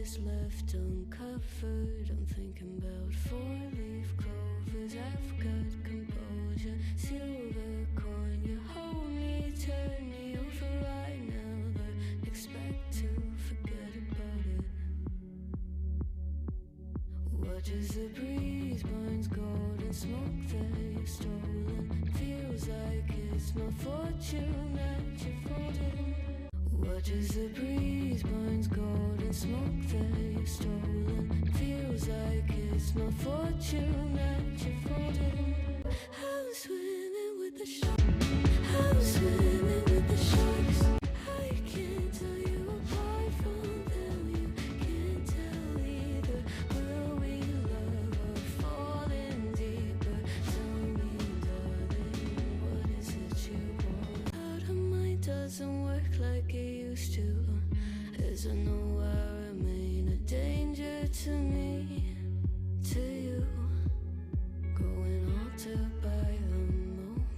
pieces left uncovered. I'm thinking about four-leaf clovers. I've got composure, silver coin. You hold me, turn me over. I never expect to forget about it. Watches the breeze, burns golden smoke that you've stolen. Feels like it's my fortune that you're folding. Watches the breeze, burns golden smoke that you've stolen. Feels like it's my fortune that you're folding. I'm swimming with the sharks. I'm swimming with the sharks. I can't tell you apart from them. You can't tell either. Will we love or falling deeper? Tell me, darling, what is it you want? Out of mind doesn't work like it used to. As I know I remain a danger to me, to you. Growing altered by the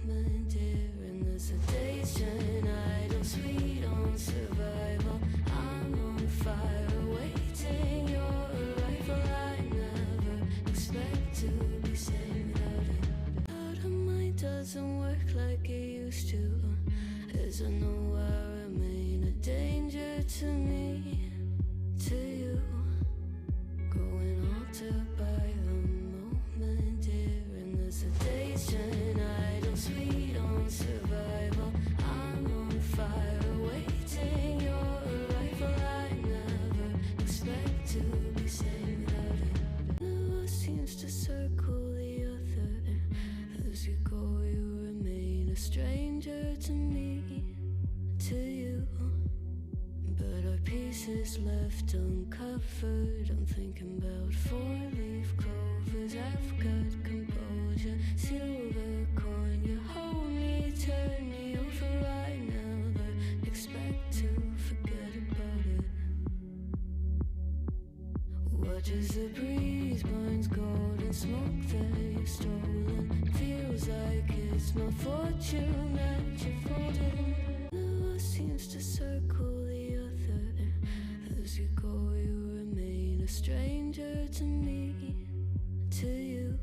moment, dear. And there's a days turn idle, sweet on survival. I'm on fire, waiting your arrival. I never expect to be saved without it. Out of mind doesn't work like it used to. As I know I remain a danger to me, to you. Growing altered by the moment, dear. And there's a days turn idle, sweet on survival. I'm on fire, waiting your arrival. I never expect to be saved without it. Never seems to circle the other. As you go, you remain a stranger to me, to you. But our pieces left uncovered. I'm thinking about four-leaf clovers. I've got composure, silver coin. You hold me, turn me over. I never expect to forget about it. Watches the breeze, burns golden smoke that you've stolen. Feels like it's my fortune that you're folding. Never seems to circle the other. As you go, you remain a stranger to me, to you.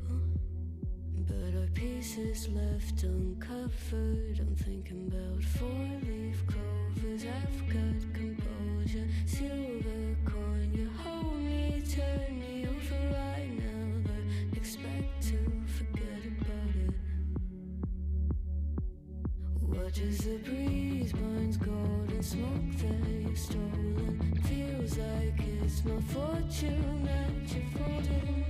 But our pieces left uncovered. I'm thinking about four-leaf clovers. I've got composure, silver coin. You hold me, turn me over. I never expect to forget about it. Watches the breeze, burns golden smoke that you've stolen. Feels like it's my fortune that you're folding.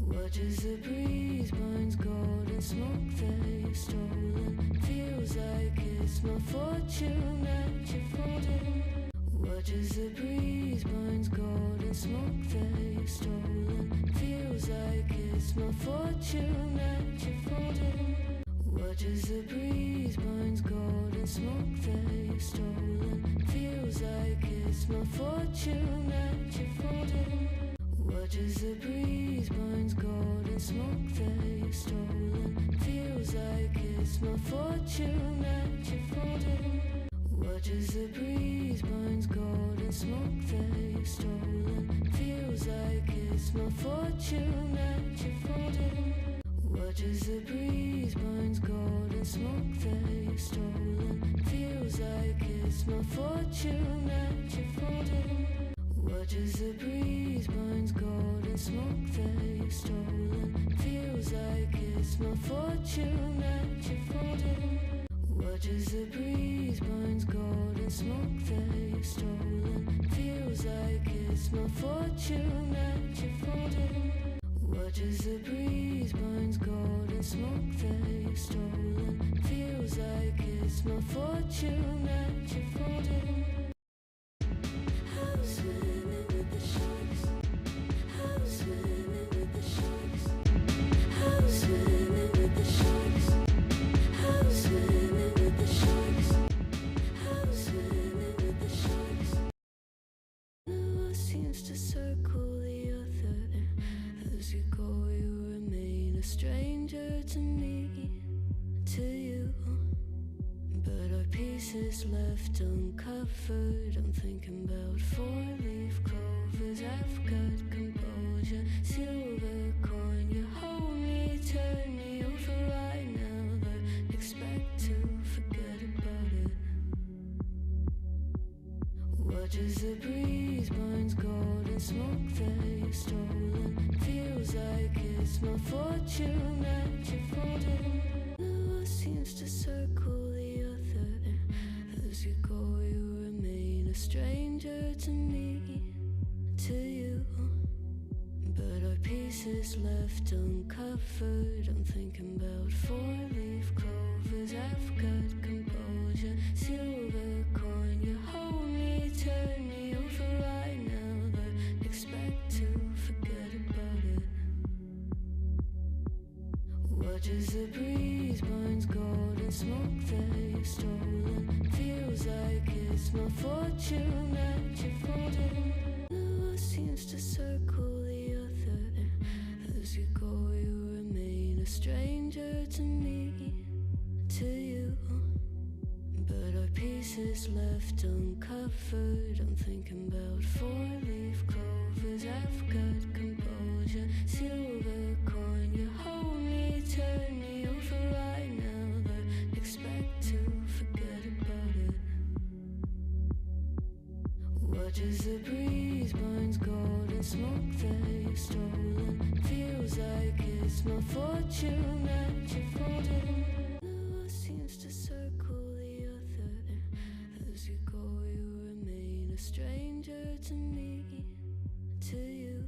Watches the breeze, burns golden smoke that you've stolen. Feels like it's my fortune that you're folding. Watches the breeze, burns golden smoke that you've stolen. Feels like it's my fortune that you're folding. Watches the breeze, burns golden smoke that you've stolen. Feels like it's my fortune that you're folding. Watches the breeze, burns golden smoke that you've stolen. Feels like it's my fortune that you're folding. Watches the breeze, burns golden smoke that you've stolen. Feels like it's my fortune that you're folding. Watches the breeze, burns golden smoke that you've stolen. Feels like it's my fortune that you're folding. Watches the breeze, burns golden smoke that you've stolen. Feels like it's my fortune that you're folding. Watches the breeze, burns golden smoke that you've stolen. Feels like it's my fortune that you're folding. Watches the breeze, burns golden smoke that you've stolen. Feels like it's my fortune that you're folding. I'm swimming with the sharks. I'm swimming with the sharks. I'm swimming with the sharks. I'm swimming with the sharks. I'm swimming with the sharks. Never seems to circle the other. As you go, you remain a stranger to me, to you. But our pieces left uncovered. I'm thinking about four-leaf clover. clovers. I've got composure. Silver coin, you hold me, turn me over. I never expect to forget about it. Watch as the breeze burns gold and smoke that you've stolen. Feels like it's my fortune that you're folding. Never seems to circle the other. As you go, you remain a stranger to me, to you. But our pieces left uncovered. I'm thinking about four-leaf clovers. I've got composure. Silver coin, you hold me, turn me over. I never expect to forget about it. Watch as the breeze burns gold and smoke that you've stolen. Feels like it's my fortune that you're folding. Never seems to circle the other. As you go, you remain a stranger to me, to you. But our pieces left uncovered. I'm thinking about four-leaf clovers. I've got composure. Silver coin, you hold me, turn me over. I never expect to forget about it. Watch as the breeze burns gold and smoke that you've stolen. Feels like it's my fortune that you're folding. Never seems to circle the other. As you go, you remain a stranger to me, to you.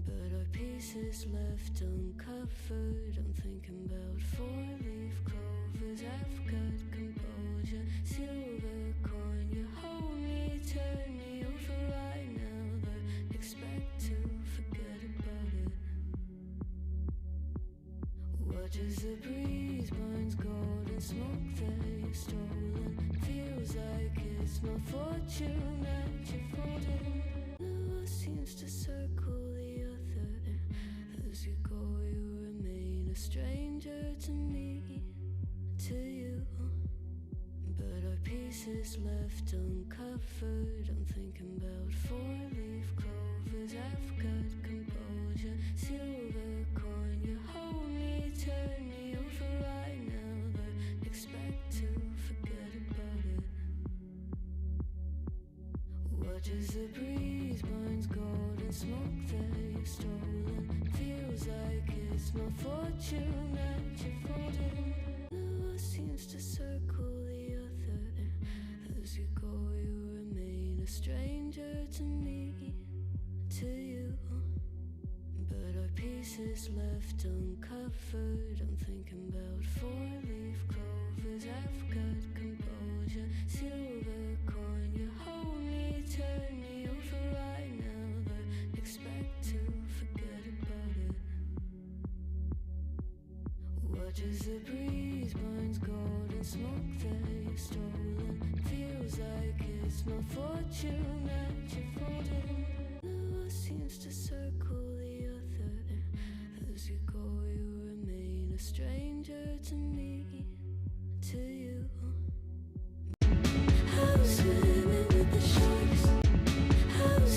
But our pieces left uncovered. I'm thinking about four-leaf clovers. I've got composure. Silver coin, you hold me, turn me over. I never expect to forget about it. Watch as the breeze burns gold and smoke that you've stolen. Feels like it's my fortune that you're folding. Never seems to circle the other. As you go, you remain a stranger to me, to you. But our pieces left uncovered. I'm thinking about four-leaf clovers. I've got composure. Silver coin, you hold me, turn me over. I never expect to forget about it. Watch as the breeze burns gold and smoke that you've stolen. Feels like it's my fortune that you're folding. Never seems to circle the other. As you go, you remain a stranger to me, to you. But our pieces left uncovered. I'm thinking about four-leaf clovers. I've got composure. Silver coin, you hold me, turn me over. I never expect to forget about it. Watch as the breeze burns gold and smoke that you've stolen. Feels like it's my fortune that you're folding. Never seems to circle the other. As you go, you remain a stranger.